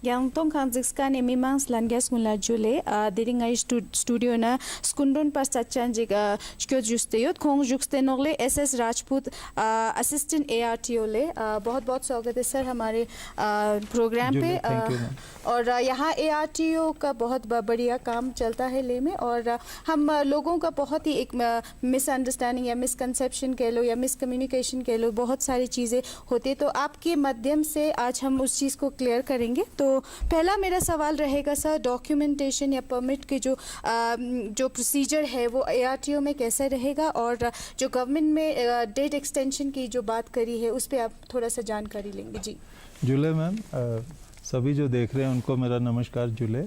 yang tong kan zixka ne mimang slangas mula jule diringai studio na skundon pas tachan jig shkyo justeyot khong juxtenogle SS Rajput assistant ARTO ले बहुत बहुत स्वागत है sir हमारे programme पे। और यहाँ ARTO का बहुत बढ़िया काम चलता है ले में, और हम लोगों का बहुत ही एक मिसअंडरस्टैंडिंग या मिसकंसेप्शन कह लो या मिसकम्युनिकेशन कह लो, बहुत सारी चीज़ें होती, तो आपके माध्यम से आज हम उस चीज़ को क्लियर करेंगे। तो पहला मेरा सवाल रहेगा सर, डॉक्यूमेंटेशन या परमिट के जो प्रोसीजर है वो ARTO में कैसे रहेगा, और जो गवर्नमेंट में डेट एक्सटेंशन की जो बात करी है उस पर आप थोड़ा सा जानकारी लेंगे। जी जुले मैम, सभी जो देख रहे हैं उनको मेरा नमस्कार। जुले,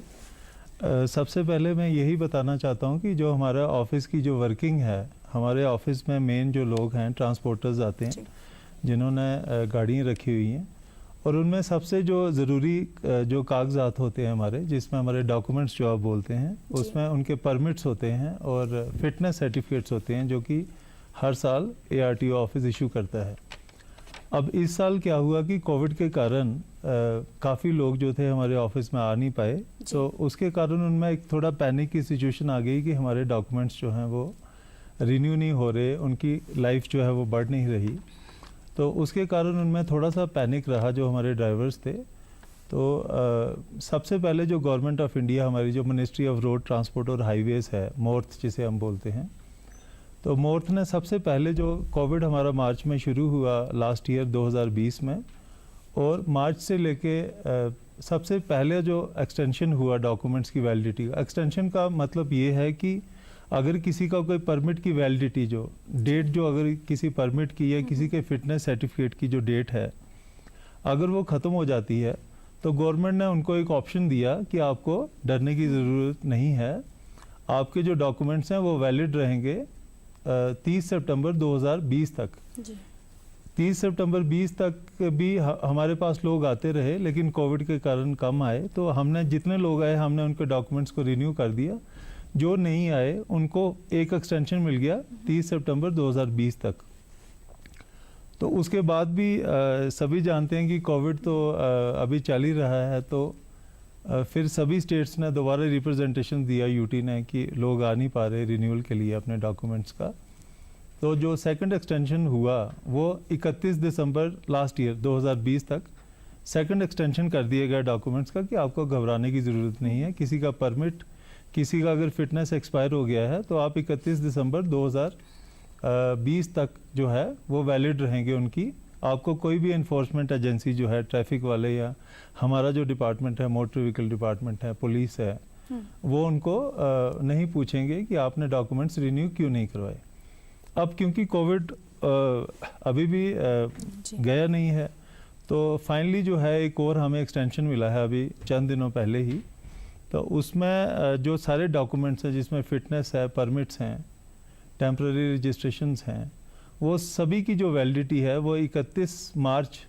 सबसे पहले मैं यही बताना चाहता हूँ कि जो हमारा ऑफिस की जो वर्किंग है, हमारे ऑफिस में मेन जो लोग हैं ट्रांसपोर्टर्स आते हैं जिन्होंने गाड़ियाँ रखी हुई हैं, और उनमें सबसे जो ज़रूरी जो कागजात होते हैं हमारे, जिसमें हमारे डॉक्यूमेंट्स जो आप बोलते हैं, उसमें उनके परमिट्स होते हैं और फिटनेस सर्टिफिकेट्स होते हैं जो कि हर साल ARTO ऑफिस इशू करता है। अब इस साल क्या हुआ कि कोविड के कारण काफ़ी लोग जो थे हमारे ऑफिस में आ नहीं पाए, तो उसके कारण उनमें एक थोड़ा पैनिक की सिचुएशन आ गई कि हमारे डॉक्यूमेंट्स जो हैं वो रिन्यू नहीं हो रहे, उनकी लाइफ जो है वो बढ़ नहीं रही। तो उसके कारण उनमें थोड़ा सा पैनिक रहा जो हमारे ड्राइवर्स थे। तो सबसे पहले जो गवर्नमेंट ऑफ इंडिया, हमारी जो मिनिस्ट्री ऑफ रोड ट्रांसपोर्ट और हाईवेज़ है, मोर्थ जिसे हम बोलते हैं, तो मोर्थ ने सबसे पहले जो कोविड हमारा मार्च में शुरू हुआ लास्ट ईयर 2020 में, और मार्च से लेके सबसे पहले जो एक्सटेंशन हुआ डॉक्यूमेंट्स की वैलिडिटी का, एक्सटेंशन का मतलब ये है कि अगर किसी का कोई परमिट की वैलिडिटी जो डेट, जो अगर किसी परमिट की या किसी के फिटनेस सर्टिफिकेट की जो डेट है, अगर वो ख़त्म हो जाती है, तो गवर्नमेंट ने उनको एक ऑप्शन दिया कि आपको डरने की ज़रूरत नहीं है, आपके जो डॉक्यूमेंट्स हैं वो वैलिड रहेंगे 30 सितंबर 2020 तक। 30 सितंबर 20 तक भी हमारे पास लोग आते रहे, लेकिन कोविड के कारण कम आए, तो हमने जितने लोग आए हमने उनके डॉक्यूमेंट्स को रिन्यू कर दिया। जो नहीं आए उनको एक एक्सटेंशन मिल गया 30 सितंबर 2020 तक। तो उसके बाद भी सभी जानते हैं कि कोविड तो अभी चल ही रहा है, तो फिर सभी स्टेट्स ने दोबारा रिप्रेजेंटेशन दिया यूटी ने कि लोग आ नहीं पा रहे रिन्यूअल के लिए अपने डॉक्यूमेंट्स का। तो जो सेकंड एक्सटेंशन हुआ वो 31 दिसंबर लास्ट ईयर 2020 तक सेकंड एक्सटेंशन कर दिया गया डॉक्यूमेंट्स का कि आपको घबराने की ज़रूरत नहीं है। किसी का परमिट, किसी का अगर फिटनेस एक्सपायर हो गया है तो आप 31 दिसंबर 2020 तक जो है वो वैलिड रहेंगे उनकी। आपको कोई भी इन्फोर्समेंट एजेंसी जो है, ट्रैफिक वाले या हमारा जो डिपार्टमेंट है, मोटर व्हीकल डिपार्टमेंट है, पुलिस है, वो उनको नहीं पूछेंगे कि आपने डॉक्यूमेंट्स रिन्यू क्यों नहीं करवाए। अब क्योंकि कोविड अभी भी गया नहीं है, तो फाइनली जो है एक और हमें एक्सटेंशन मिला है अभी चंद दिनों पहले ही। तो उसमें जो सारे डॉक्यूमेंट्स हैं, जिसमें फिटनेस है, परमिट्स हैं, टेम्पररी रजिस्ट्रेशंस हैं, वो सभी की जो वैलिडिटी है वो 31 मार्च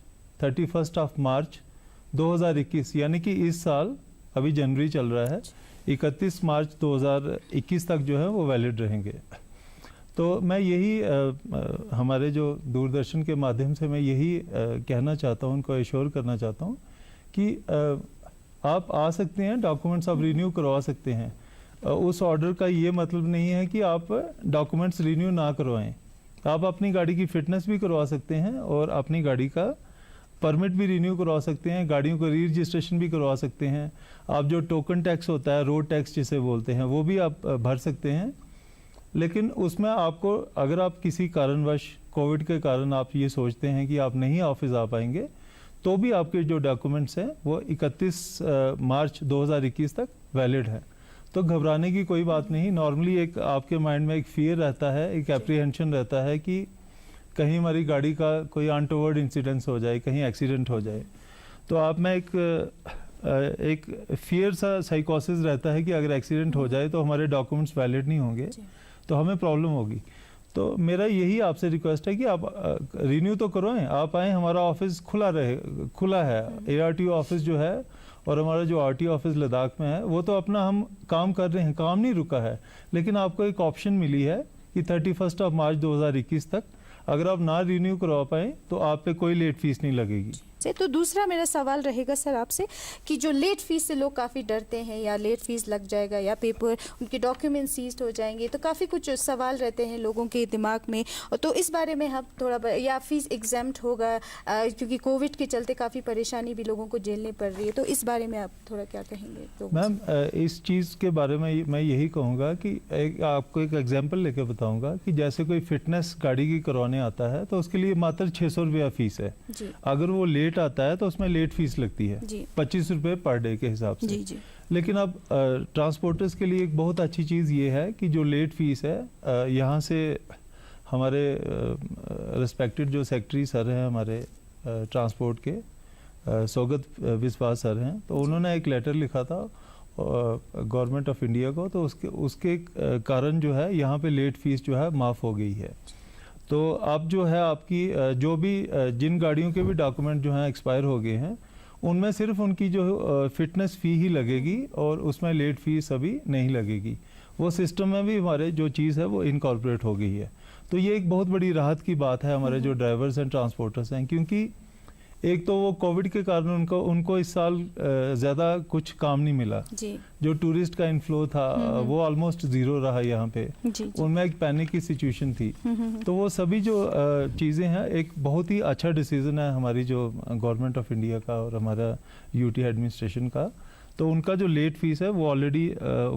2021, यानी कि इस साल अभी जनवरी चल रहा है, 31 मार्च 2021 तक जो है वो वैलिड रहेंगे। तो मैं यही हमारे जो दूरदर्शन के माध्यम से मैं यही कहना चाहता हूँ, उनको एश्योर करना चाहता हूँ कि आप आ सकते हैं, डॉक्यूमेंट्स आप रिन्यू करवा सकते हैं। उस ऑर्डर का ये मतलब नहीं है कि आप डॉक्यूमेंट्स रिन्यू ना करवाएं। आप अपनी गाड़ी की फिटनेस भी करवा सकते हैं और अपनी गाड़ी का परमिट भी रिन्यू करवा सकते हैं, गाड़ियों को री रजिस्ट्रेशन भी करवा सकते हैं। आप जो टोकन टैक्स होता है, रोड टैक्स जिसे बोलते हैं, वो भी आप भर सकते हैं। लेकिन उसमें आपको, अगर आप किसी कारणवश कोविड के कारण आप ये सोचते हैं कि आप नहीं ऑफिस आ पाएंगे, तो भी आपके जो डॉक्यूमेंट्स हैं वो 31 मार्च 2021 तक वैलिड है। तो घबराने की कोई बात नहीं। नॉर्मली एक आपके माइंड में एक फियर रहता है, एक एप्रीहेंशन रहता है कि कहीं हमारी गाड़ी का कोई अनटोवर्ड इंसिडेंस हो जाए, कहीं एक्सीडेंट हो जाए। तो आप में एक फियर सा साइकोसिस रहता है कि अगर एक्सीडेंट हो जाए तो हमारे डॉक्यूमेंट्स वैलिड नहीं होंगे, तो हमें प्रॉब्लम होगी। तो मेरा यही आपसे रिक्वेस्ट है कि आप रिन्यू तो करवाएं, आप आएँ, हमारा ऑफिस खुला है। ARTO ऑफिस जो है और हमारा जो RTO ऑफिस लद्दाख में है, वो तो अपना हम काम कर रहे हैं, काम नहीं रुका है। लेकिन आपको एक ऑप्शन मिली है कि 31 मार्च 2021 तक अगर आप ना रिन्यू करवा पाएँ तो आप पे कोई लेट फीस नहीं लगेगी। से। तो दूसरा मेरा सवाल रहेगा सर आपसे कि जो लेट फीस से लोग काफ़ी डरते हैं, या लेट फीस लग जाएगा या पेपर उनके डॉक्यूमेंट सीज्ड हो जाएंगे, तो काफ़ी कुछ सवाल रहते हैं लोगों के दिमाग में। तो इस बारे में हम थोड़ा या फीस एग्जाम्प्ट होगा, क्योंकि कोविड के चलते काफ़ी परेशानी भी लोगों को झेलनी पड़ रही है, तो इस बारे में आप थोड़ा क्या कहेंगे? तो मैम इस चीज़ के बारे में मैं यही कहूँगा कि आपको एक एग्जांपल लेके बताऊँगा कि जैसे कोई फिटनेस गाड़ी की करवाने आता है तो उसके लिए मात्र 600 रुपया फीस है। अगर वो लेट आता है तो उसमें लेट फीस लगती है 25 रुपये पर डे के हिसाब से। जी। लेकिन अब ट्रांसपोर्टर्स के लिए एक बहुत अच्छी चीज़ ये है कि जो लेट फीस है, यहाँ से हमारे रिस्पेक्टेड जो सेक्रेटरी सर हैं हमारे ट्रांसपोर्ट के, सौगत विश्वास सर हैं, तो उन्होंने एक लेटर लिखा था गवर्नमेंट ऑफ इंडिया को, तो उसके कारण जो है यहाँ पे लेट फीस जो है माफ़ हो गई है। तो अब जो है आपकी जो भी जिन गाड़ियों के भी डॉक्यूमेंट जो हैं एक्सपायर हो गए हैं, उनमें सिर्फ उनकी जो फिटनेस फ़ी ही लगेगी और उसमें लेट फीस अभी नहीं लगेगी। वो सिस्टम में भी हमारे जो चीज़ है वो इनकॉर्पोरेट हो गई है। तो ये एक बहुत बड़ी राहत की बात है हमारे जो ड्राइवर्स एंड ट्रांसपोर्टर्स हैं, क्योंकि एक तो वो कोविड के कारण उनको इस साल ज़्यादा कुछ काम नहीं मिला जी। जो टूरिस्ट का इनफ्लो था वो ऑलमोस्ट ज़ीरो रहा यहाँ पे जी। उनमें एक पैनिक की सिचुएशन थी। तो वो सभी जो चीज़ें हैं, एक बहुत ही अच्छा डिसीजन है हमारी जो गवर्नमेंट ऑफ इंडिया का और हमारा यूटी एडमिनिस्ट्रेशन का। तो उनका जो लेट फीस है वो ऑलरेडी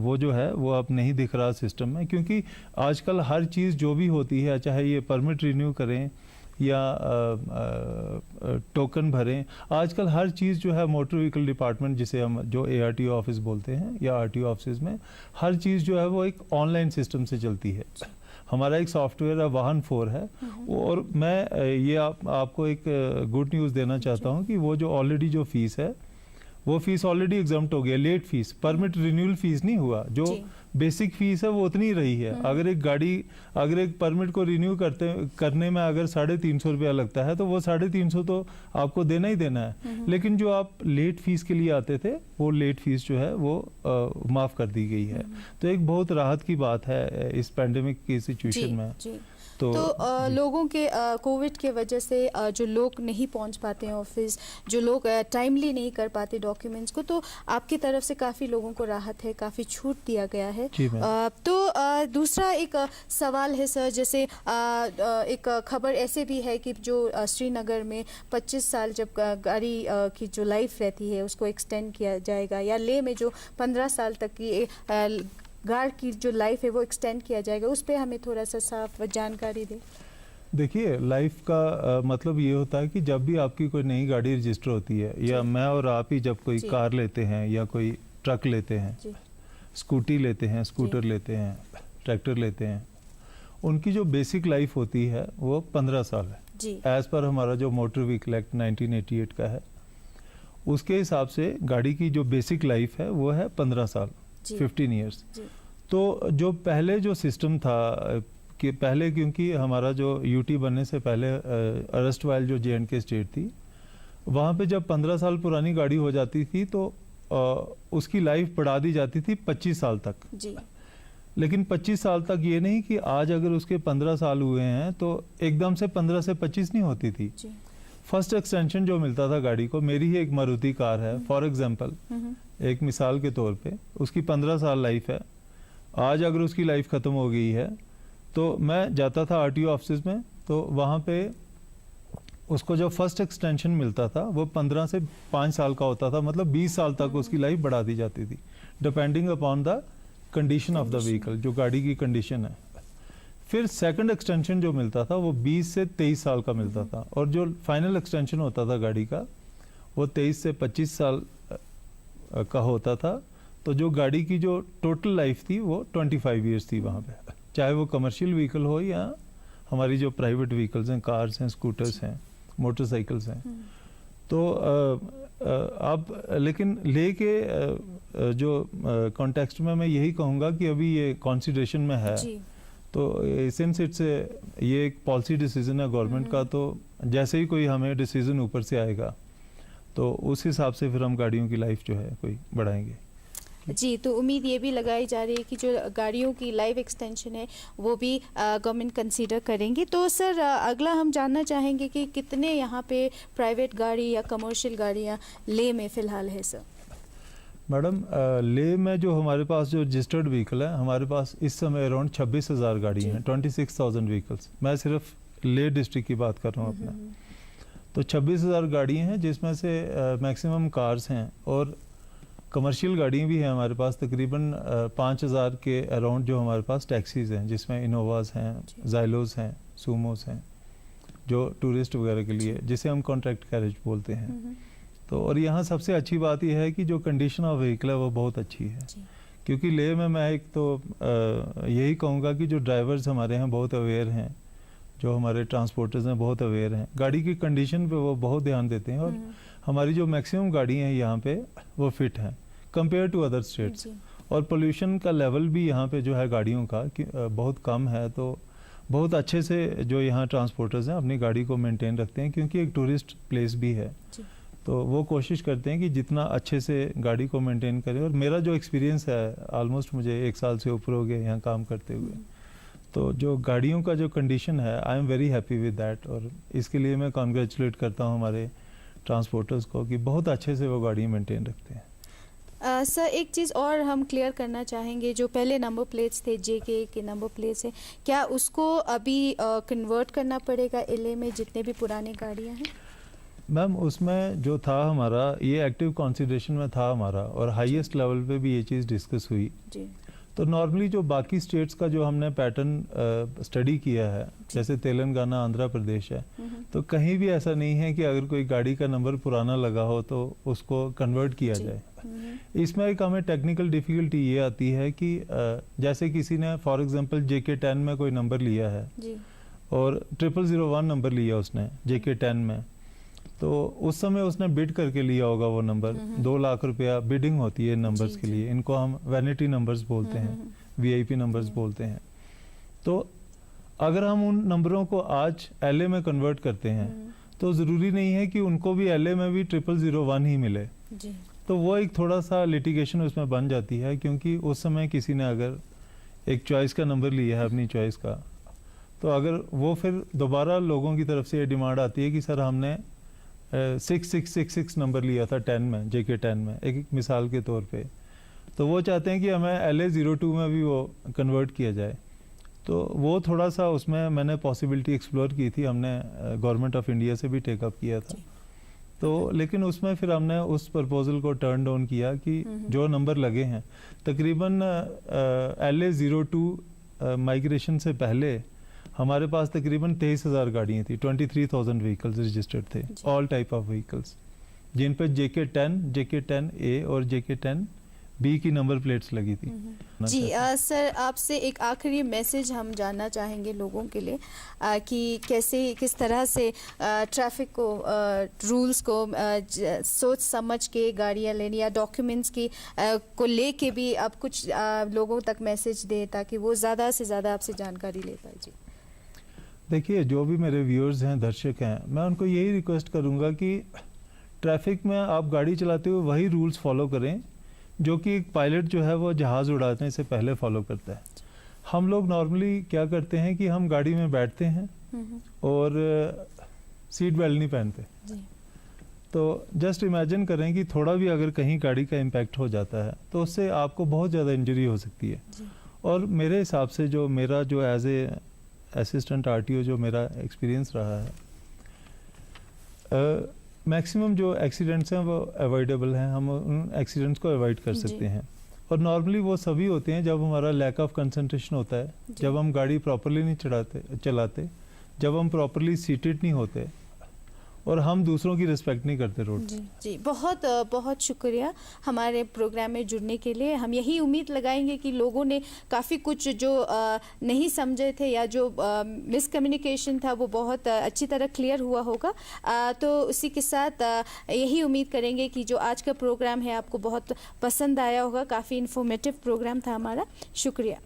वो जो है वो अब नहीं दिख रहा सिस्टम में, क्योंकि आजकल हर चीज़ जो भी होती है, चाहे ये परमिट रिन्यू करें या टोकन भरें, आजकल हर चीज़ जो है मोटर व्हीकल डिपार्टमेंट, जिसे हम जो ARTO ऑफिस बोलते हैं या RTO ऑफिस में, हर चीज़ जो है वो एक ऑनलाइन सिस्टम से चलती है। हमारा एक सॉफ्टवेयर है वाहन 4 है, और मैं ये आपको एक गुड न्यूज़ देना चाहता हूँ कि वो जो ऑलरेडी जो फीस है वो फीस ऑलरेडी एग्जाम्प्ट हो गया। Late fees, permit renewal fees नहीं हुआ, जो बेसिक फीस है वो उतनी रही है। अगर एक परमिट को रिन्यू करने में अगर 350 रुपया लगता है तो वो 350 तो आपको देना ही देना है। लेकिन जो आप लेट फीस के लिए आते थे वो लेट फीस जो है वो माफ़ कर दी गई है। तो एक बहुत राहत की बात है इस पैंडेमिक की सिचुएशन में। तो लोगों के कोविड के वजह से जो लोग नहीं पहुंच पाते हैं ऑफिस, जो लोग टाइमली नहीं कर पाते डॉक्यूमेंट्स को, तो आपकी तरफ से काफ़ी लोगों को राहत है, काफ़ी छूट दिया गया है। तो दूसरा एक सवाल है सर, जैसे एक खबर ऐसे भी है कि जो श्रीनगर में 25 साल जब गाड़ी की जो लाइफ रहती है उसको एक्सटेंड किया जाएगा, या लेह में जो 15 साल तक की गाड़ की जो लाइफ है वो एक्सटेंड किया जाएगा, उस पर हमें थोड़ा सा साफ जानकारी दें। देखिए, लाइफ का मतलब ये होता है कि जब भी आपकी कोई नई गाड़ी रजिस्टर होती है, या मैं और आप ही जब कोई कार लेते हैं या कोई ट्रक लेते हैं, स्कूटी लेते हैं, स्कूटर लेते हैं, ट्रैक्टर लेते हैं, उनकी जो बेसिक लाइफ होती है वो 15 साल है। एज पर हमारा जो मोटर व्हीकल एक्ट 1988 का है, उसके हिसाब से गाड़ी की जो बेसिक लाइफ है वो है 15 साल, 15 ईयर्स। तो जो पहले जो सिस्टम था कि पहले, क्योंकि हमारा जो यूटी बनने से पहले अरेस्ट वाइल जो J&K स्टेट थी, वहाँ पे जब 15 साल पुरानी गाड़ी हो जाती थी तो उसकी लाइफ बढ़ा दी जाती थी 25 साल तक जी। लेकिन 25 साल तक ये नहीं कि आज अगर उसके 15 साल हुए हैं तो एकदम से 15 से 25 नहीं होती थी। फर्स्ट एक्सटेंशन जो मिलता था गाड़ी को, मेरी ही एक मारुति कार है फॉर एग्जांपल, एक मिसाल के तौर पे, उसकी 15 साल लाइफ है। आज अगर उसकी लाइफ ख़त्म हो गई है तो मैं जाता था RTO ऑफिस में, तो वहाँ पे उसको जो फर्स्ट एक्सटेंशन मिलता था वो 15 से 5 साल का होता था, मतलब 20 साल तक उसकी लाइफ बढ़ा दी जाती थी, depending upon the condition of the vehicle, जो गाड़ी की कंडीशन है। फिर सेकंड एक्सटेंशन जो मिलता था वो 20 से 23 साल का मिलता था, और जो फाइनल एक्सटेंशन होता था गाड़ी का वो 23 से 25 साल का होता था। तो जो गाड़ी की जो टोटल लाइफ थी वो 25 ईयर्स थी वहाँ पे, चाहे वो कमर्शियल व्हीकल हो या हमारी जो प्राइवेट व्हीकल्स हैं, कार्स हैं, स्कूटर्स हैं, मोटरसाइकिल्स हैं। तो अब लेकिन लेके जो कॉन्टेक्स्ट में मैं यही कहूँगा कि अभी ये कंसीडरेशन में है, तो सिंस इट्स ये एक पॉलिसी डिसीजन है गवर्नमेंट का, तो जैसे ही कोई हमें डिसीजन ऊपर से आएगा तो उस हिसाब से फिर हम गाड़ियों की लाइफ जो है कोई बढ़ाएंगे। जी, तो उम्मीद ये भी लगाई जा रही है कि जो गाड़ियों की लाइफ एक्सटेंशन है वो भी गवर्नमेंट कंसीडर करेंगी। तो सर अगला हम जानना चाहेंगे कि कितने यहाँ पे प्राइवेट गाड़ी या कमर्शियल गाड़ियाँ ले में फ़िलहाल है सर? मैडम, ले में जो हमारे पास जो रजिस्टर्ड व्हीकल है, हमारे पास इस समय अराउंड 26,000 गाड़ी हैं, 26,000 व्हीकल्स। मैं सिर्फ ले डिस्ट्रिक्ट की बात कर रहा हूँ अपना। तो 26,000 गाड़ी हैं जिसमें से मैक्सिमम कार्स हैं और कमर्शियल गाड़ियाँ भी हैं हमारे पास। तकरीबन 5,000 के अराउंड जो हमारे पास टैक्सीज़ हैं, जिसमें इनोवास हैं, ज़ाइलोस हैं, सूमोस हैं, जो टूरिस्ट वगैरह के लिए, जिसे हम कॉन्ट्रैक्ट कैरेज बोलते हैं। तो और यहाँ सबसे अच्छी बात यह है कि जो कंडीशन ऑफ व्हीकल है वो बहुत अच्छी है, क्योंकि ले में मैं एक तो यही कहूँगा कि जो ड्राइवर्स हमारे हैं बहुत अवेयर हैं, जो हमारे ट्रांसपोर्टर्स हैं बहुत अवेयर हैं, गाड़ी की कंडीशन पे वो बहुत ध्यान देते हैं। और हमारी जो मैक्सिमम गाड़ी हैं यहाँ पे वो फिट हैं कंपेयर टू अदर स्टेट्स। और पोल्यूशन का लेवल भी यहाँ पे जो है गाड़ियों का बहुत कम है। तो बहुत अच्छे से जो यहाँ ट्रांसपोर्टर्स हैं अपनी गाड़ी को मेंटेन रखते हैं, क्योंकि एक टूरिस्ट प्लेस भी है। तो वो कोशिश करते हैं कि जितना अच्छे से गाड़ी को मेंटेन करें। और मेरा जो एक्सपीरियंस है, ऑलमोस्ट मुझे 1 साल से ऊपर हो गया यहाँ काम करते हुए, तो जो गाड़ियों का जो कंडीशन है, I am very happy with that. और इसके लिए मैं कॉन्ग्रेचुलेट करता हूँ हमारे ट्रांसपोर्टर्स को कि बहुत अच्छे से वो गाड़ी मेंटेन रखते हैं। सर एक चीज़ और हम क्लियर करना चाहेंगे, जो पहले नंबर प्लेट्स थे JK के नंबर प्लेट्स है, क्या उसको अभी कन्वर्ट करना पड़ेगा LA में जितने भी पुरानी गाड़ियाँ हैं? मैम, उसमें जो था हमारा, ये एक्टिव कंसिडरेशन में था हमारा, और हाईएस्ट लेवल पे भी ये चीज़ डिस्कस हुई जी। तो नॉर्मली जो बाकी स्टेट्स का जो हमने पैटर्न स्टडी किया है, जैसे तेलंगाना, आंध्र प्रदेश है, तो कहीं भी ऐसा नहीं है कि अगर कोई गाड़ी का नंबर पुराना लगा हो तो उसको कन्वर्ट किया जाए। इसमें एक हमें टेक्निकल डिफ़िकल्टी ये आती है कि जैसे किसी ने फॉर एग्जांपल JK10 में कोई नंबर लिया है जी। और 0001 नंबर लिया उसने JK10 में, तो उस समय उसने बिड करके लिया होगा वो नंबर। 2 लाख रुपया बिडिंग होती है नंबर्स के लिए। इनको हम वैनिटी नंबर्स बोलते हैं, VIP नंबर्स बोलते हैं। तो अगर हम उन नंबरों को आज LA में कन्वर्ट करते हैं तो ज़रूरी नहीं है कि उनको भी LA में भी 0001 ही मिले जी। तो वो एक थोड़ा सा लिटिगेशन उसमें बन जाती है, क्योंकि उस समय किसी ने अगर एक चॉइस का नंबर लिया है अपनी चॉइस का, तो अगर वो फिर दोबारा लोगों की तरफ से ये डिमांड आती है कि सर हमने 6666 नंबर लिया था 10 में, JK10 में, एक मिसाल के तौर पे, तो वो चाहते हैं कि हमें LA02 में भी वो कन्वर्ट किया जाए। तो वो थोड़ा सा उसमें मैंने पॉसिबिलिटी एक्सप्लोर की थी, हमने गवर्नमेंट ऑफ इंडिया से भी टेकअप किया था। तो लेकिन उसमें फिर हमने उस प्रपोजल को टर्न डाउन किया कि जो नंबर लगे हैं, तकरीबन LA02 माइग्रेशन से पहले हमारे पास तकरीबन 23,000 गाड़ियाँ थी, 23,000 व्हीकल्स रजिस्टर्ड थे, ऑल टाइप ऑफ व्हीकल्स, जिन पर JK10, JK10A और JK10B की नंबर प्लेट्स लगी थी जी। सर आपसे एक आखिरी मैसेज हम जानना चाहेंगे लोगों के लिए कि किस तरह से ट्रैफिक को रूल्स को सोच समझ के गाड़ियाँ लेनी या डॉक्यूमेंट्स की को लेके भी आप कुछ लोगों तक मैसेज दें ताकि वो ज़्यादा से ज़्यादा आपसे जानकारी ले पाए जी। देखिए, जो भी मेरे व्यूअर्स हैं, दर्शक हैं, मैं उनको यही रिक्वेस्ट करूंगा कि ट्रैफिक में आप गाड़ी चलाते हुए वही रूल्स फॉलो करें जो कि एक पायलट जो है वो जहाज़ उड़ाने से पहले फॉलो करता है। हम लोग नॉर्मली क्या करते हैं कि हम गाड़ी में बैठते हैं और सीट बेल्ट नहीं पहनते। तो जस्ट इमेजिन करें कि थोड़ा भी अगर कहीं गाड़ी का इम्पैक्ट हो जाता है तो उससे आपको बहुत ज़्यादा इंजरी हो सकती है। और मेरे हिसाब से जो मेरा जो एज ए असिस्टेंट RTO जो मेरा एक्सपीरियंस रहा है, मैक्सिमम जो एक्सीडेंट्स हैं वो अवॉइडेबल हैं, हम उन एक्सीडेंट्स को अवॉइड कर सकते हैं। और नॉर्मली वो सभी होते हैं जब हमारा लैक ऑफ कंसंट्रेशन होता है, जब हम गाड़ी प्रॉपरली नहीं चलाते, जब हम प्रॉपरली सीटेड नहीं होते और हम दूसरों की रिस्पेक्ट नहीं करते रोड। जी बहुत बहुत शुक्रिया हमारे प्रोग्राम में जुड़ने के लिए। हम यही उम्मीद लगाएंगे कि लोगों ने काफ़ी कुछ जो नहीं समझे थे या जो मिसकम्युनिकेशन था वो बहुत अच्छी तरह क्लियर हुआ होगा। तो उसी के साथ यही उम्मीद करेंगे कि जो आज का प्रोग्राम है आपको बहुत पसंद आया होगा। काफ़ी इन्फॉर्मेटिव प्रोग्राम था हमारा। शुक्रिया।